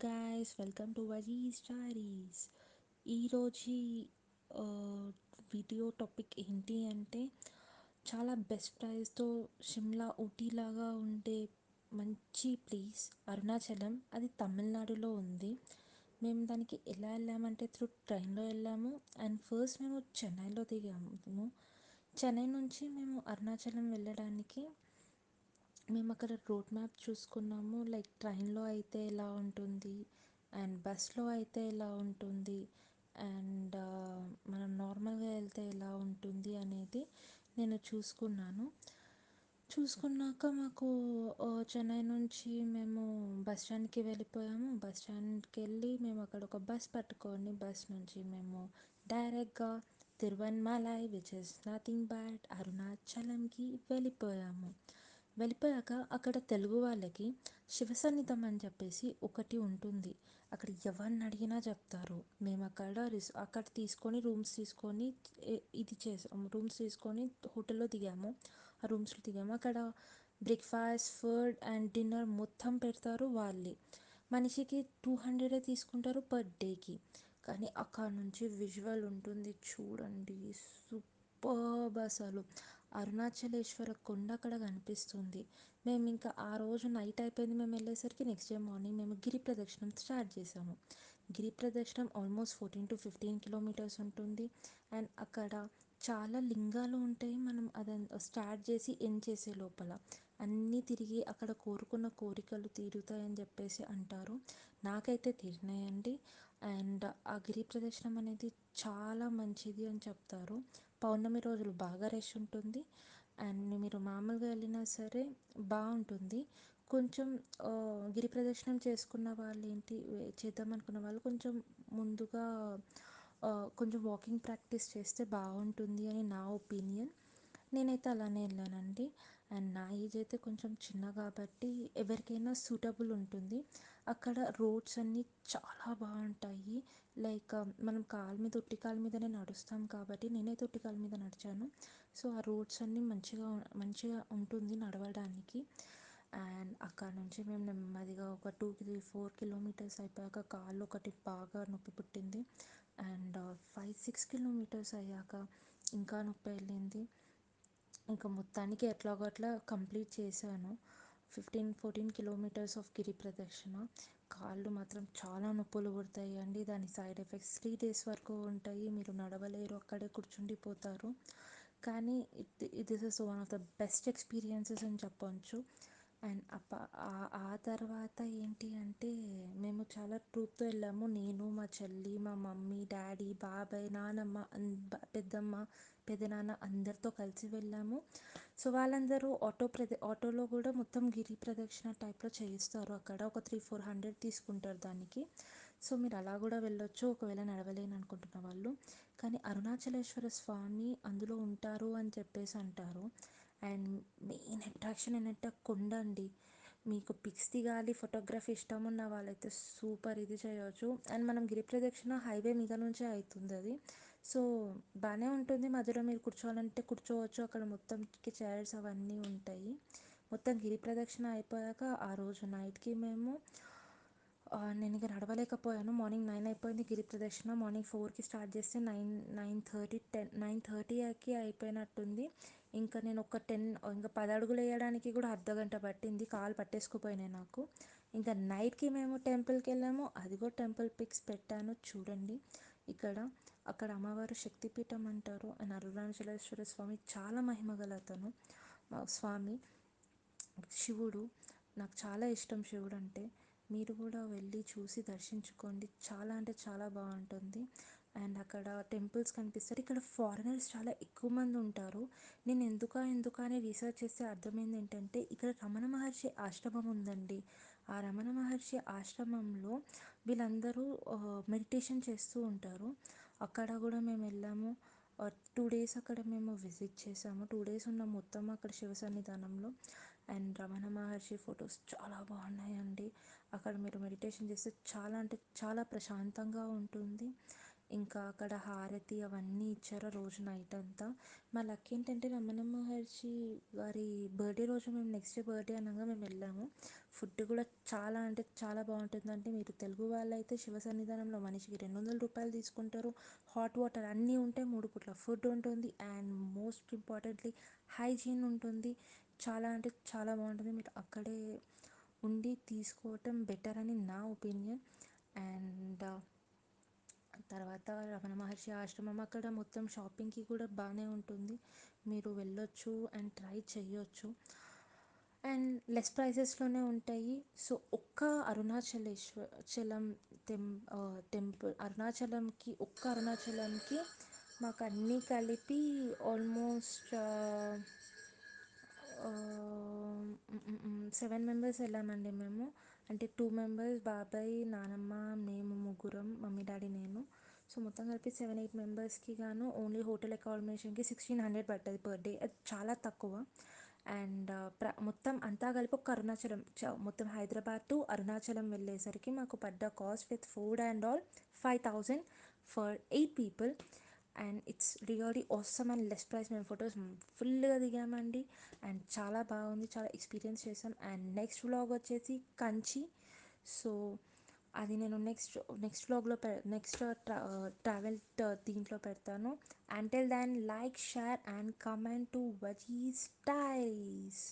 Guys, welcome to Vaji's stories. ఈరోజు video topic ఏంటి అంటే చాలా బెస్ట్ ప్రైస్తో షిమ్లా ఊటీ లాగా ఉండే మంచి ప్లేస్ అరుణాచలం. అది తమిళనాడులో ఉంది. మేము దానికి ఎలా వెళ్ళామంటే ట్రైన్లో వెళ్ళాము. అండ్ ఫస్ట్ మేము చెన్నైలో దిగాము. చెన్నై నుంచి మేము అరుణాచలం వెళ్ళడానికి మేము అక్కడ రోడ్ మ్యాప్ చూసుకున్నాము. లైక్ ట్రైన్లో అయితే ఎలా ఉంటుంది అండ్ బస్లో అయితే ఎలా ఉంటుంది అండ్ మనం నార్మల్గా వెళ్తే ఎలా ఉంటుంది అనేది నేను చూసుకున్నాక మాకు చెన్నై నుంచి మేము బస్ స్టాండ్కి వెళ్ళిపోయాము. బస్ స్టాండ్కి వెళ్ళి మేము అక్కడ ఒక బస్ పట్టుకొని బస్ నుంచి మేము డైరెక్ట్గా Tiruvannamalai which is nothing but అరుణాచలంకి వెళ్ళిపోయాక అక్కడ తెలుగు వాళ్ళకి శివసన్నిధం అని చెప్పేసి ఒకటి ఉంటుంది. అక్కడ ఎవరిని అడిగినా చెప్తారు. మేము అక్కడ తీసుకొని రూమ్స్ తీసుకొని ఇది చేసాము. రూమ్స్ తీసుకొని హోటల్లో దిగాము. ఆ రూమ్స్లో దిగాము. అక్కడ బ్రేక్ఫాస్ట్, ఫుడ్ అండ్ డిన్నర్ మొత్తం పెడతారు వాళ్ళే. మనిషికి 200 తీసుకుంటారు పర్ డేకి. కానీ అక్కడ నుంచి విజువల్ ఉంటుంది చూడండి, సూపర్బ్ అసలు. అరుణాచలేశ్వర కొండ అక్కడ కనిపిస్తుంది. మేము ఇంకా ఆ రోజు నైట్ అయిపోయింది మేము వెళ్ళేసరికి. నెక్స్ట్ డే మార్నింగ్ మేము గిరి ప్రదక్షిణం స్టార్ట్ చేసాము. గిరి ప్రదక్షిణం ఆల్మోస్ట్ 14 to 15 కిలోమీటర్స్ ఉంటుంది. అండ్ అక్కడ చాలా లింగాలు ఉంటాయి. మనం అదంతా స్టార్ట్ చేసి ఎండ్ చేసే లోపల అన్నీ తిరిగి అక్కడ కోరుకున్న కోరికలు తీరుతాయని చెప్పేసి అంటారు. నాకైతే తీరినాయండి. అండ్ ఆ గిరి ప్రదక్షిణం అనేది చాలా మంచిది అని చెప్తారు. పౌర్ణమి రోజులు బాగా రష్ ఉంటుంది. అండ్ మీరు మామూలుగా వెళ్ళినా సరే బాగుంటుంది. కొంచెం గిరి ప్రదక్షిణం చేసుకున్న వాళ్ళు చేద్దాం అనుకున్న వాళ్ళు కొంచెం ముందుగా కొంచెం వాకింగ్ ప్రాక్టీస్ చేస్తే బాగుంటుంది అని నా ఒపీనియన్. నేనైతే అలానే వెళ్ళానండి. అండ్ నా ఏజ్ అయితే కొంచెం చిన్న కాబట్టి ఎవరికైనా సూటబుల్ ఉంటుంది. అక్కడ రోడ్స్ అన్నీ చాలా బాగుంటాయి. లైక్ మనం ఉట్టి కాలు మీదనే నడుస్తాం కాబట్టి నేనైతే ఉట్టి కాలు మీద నడిచాను. సో ఆ రోడ్స్ అన్నీ మంచిగా ఉంటుంది నడవడానికి. అండ్ అక్కడ నుంచి మేము నెమ్మదిగా ఒక 2 to 4 కిలోమీటర్స్ అయిపోయాక కాళ్ళు ఒకటి బాగా నొప్పి పుట్టింది. అండ్ 5-6 కిలోమీటర్స్ అయ్యాక ఇంకా నొప్పి వెళ్ళింది. ఇంకా మొత్తానికి ఎట్లాగో అట్లా కంప్లీట్ చేశాను 15-14 కిలోమీటర్స్ ఆఫ్ గిరి ప్రదక్షిణ. కాళ్ళు మాత్రం చాలా నొప్పులు పుడతాయి అండి. దాని సైడ్ ఎఫెక్ట్స్ 3 days వరకు ఉంటాయి. మీరు నడవలేరు, అక్కడే కూర్చుండిపోతారు. కానీ this is one of the best experiences అని చెప్పవచ్చు. అండ్ ఆ తర్వాత ఏంటి అంటే మేము చాలా ట్రూప్తో వెళ్ళాము. నేను, మా చెల్లి, మా మమ్మీ, డాడీ, బాబాయ్, నానమ్మ, పెద్దమ్మ, పెదనాన్న అందరితో కలిసి వెళ్ళాము. సో వాళ్ళందరూ ఆటోలో కూడా మొత్తం గిరి ప్రదక్షిణ టైప్లో చేయిస్తారు. అక్కడ ఒక 300-400 తీసుకుంటారు దానికి. సో మీరు అలా కూడా వెళ్ళొచ్చు ఒకవేళ నడవలేను అనుకుంటున్న వాళ్ళు. కానీ అరుణాచలేశ్వర స్వామి అందులో ఉంటారు అని చెప్పేసి అంటారు. అండ్ మెయిన్ అట్రాక్షన్ ఏంటంటే కొండ అండి. మీకు పిక్స్ దిగాలి, ఫోటోగ్రఫీ ఇష్టం ఉన్న వాళ్ళైతే సూపర్ ఇది చేయవచ్చు. అండ్ మనం గిరి ప్రదక్షిణ హైవే మీద నుంచే అవుతుంది అది. సో బాగానే ఉంటుంది. మధ్యలో మీరు కూర్చోవాలంటే కూర్చోవచ్చు. అక్కడ మొత్తంకి చైర్స్ అవన్నీ ఉంటాయి. మొత్తం గిరి ప్రదక్షిణ అయిపోయాక ఆ రోజు నైట్కి నేను ఇక నడవలేకపోయాను. మార్నింగ్ 9 అయిపోయింది గిరి ప్రదక్షిణ. మార్నింగ్ 4కి స్టార్ట్ చేస్తే 9:30కి అయిపోయినట్టుంది. ఇంకా నేను ఇంకా 10 అడుగులు వేయడానికి కూడా అర్ధగంట పట్టింది. కాలు పట్టేసుకుపోయినాయి నాకు. ఇంకా నైట్కి మేము టెంపుల్కి వెళ్ళాము. అది కూడా టెంపుల్ పిక్స్ పెట్టాను చూడండి. అక్కడ అమ్మవారు శక్తిపీఠం అంటారు. అండ్ అరుణాచలేశ్వర స్వామి చాలా మహిమగల అతను స్వామి, శివుడు. నాకు చాలా ఇష్టం శివుడు అంటే. మీరు కూడా వెళ్ళి చూసి దర్శించుకోండి. చాలా అంటే చాలా బాగుంటుంది. అండ్ అక్కడ టెంపుల్స్ కనిపిస్తారు. ఇక్కడ ఫారినర్స్ చాలా ఎక్కువ మంది ఉంటారు. నేను ఎందుకు అని రీసెర్చ్ చేస్తే అర్థమైంది ఏంటంటే ఇక్కడ రమణ మహర్షి ఆశ్రమం ఉందండి. ఆ రమణ మహర్షి ఆశ్రమంలో వీళ్ళందరూ మెడిటేషన్ చేస్తూ ఉంటారు. అక్కడ కూడా మేము వెళ్ళాము. 2 days అక్కడ మేము విజిట్ చేసాము. 2 days ఉన్నాం మొత్తం అక్కడ శివ సన్నిధానంలో. అండ్ రమణ మహర్షి ఫొటోస్ చాలా బాగున్నాయండి. అక్కడ మీరు మెడిటేషన్ చేస్తే చాలా అంటే చాలా ప్రశాంతంగా ఉంటుంది. ఇంకా అక్కడ హారతి అవన్నీ ఇచ్చారు రోజు నైట్ అంతా. మా లక్ ఏంటంటే రమణ మహర్షి గారి బర్త్డే రోజు మేము నెక్స్ట్ డే బర్త్డే అనగా మేము వెళ్ళాము. ఫుడ్ కూడా చాలా అంటే చాలా బాగుంటుందంటే, మీరు తెలుగు వాళ్ళైతే శివ సన్నిధానంలో మనిషికి 200 రూపాయలు తీసుకుంటారు. హాట్ వాటర్ అన్నీ ఉంటాయి, 3 పూట్ల ఫుడ్ ఉంటుంది, అండ్ మోస్ట్ ఇంపార్టెంట్లీ హైజీన్ ఉంటుంది. చాలా అంటే చాలా బాగుంటుంది. మీరు అక్కడే ఉండి తీసుకోవటం బెటర్ అని నా ఒపీనియన్. అండ్ తర్వాత రమణ మహర్షి ఆశ్రమం అక్కడ మొత్తం షాపింగ్కి కూడా బాగానే ఉంటుంది, మీరు వెళ్ళొచ్చు అండ్ ట్రై చేయొచ్చు. అండ్ లెస్ ప్రైసెస్లోనే ఉంటాయి. సో ఒక్క అరుణాచలం టెం టెంపుల్ అరుణాచలంకి, ఒక్క అరుణాచలంకి మాకు అన్నీ కలిపి ఆల్మోస్ట్ 7 మెంబర్స్ వెళ్ళామండి మేము. అంటే 2 మెంబర్స్ బాబాయ్ నానమ్మ, మేము ముగ్గురం, మమ్మీ డాడీ నేను. సో మొత్తం కలిపి 7-8 మెంబర్స్కి గాను ఓన్లీ హోటల్ అకామిడేషన్కి 1600 పడ్డది పర్ డే. అది చాలా తక్కువ. అండ్ మొత్తం అంతా కలిపి ఒక అరుణాచలం మొత్తం హైదరాబాద్ టు అరుణాచలం వెళ్ళేసరికి మాకు పడ్డ cost with food and all 5000 for 8 people. And it's really awesome and less price. మేము ఫొటోస్ ఫుల్గా దిగామండి, అండ్ చాలా బాగుంది, చాలా ఎక్స్పీరియన్స్ చేసాం. అండ్ నెక్స్ట్ వ్లాగ్ వచ్చేసి కంచి. సో అది నేను నెక్స్ట్ వ్లాగ్లో నెక్స్ట్ ట్రావెల్ దీంట్లో పెడతాను. Until then like, share and comment to Vaji styles.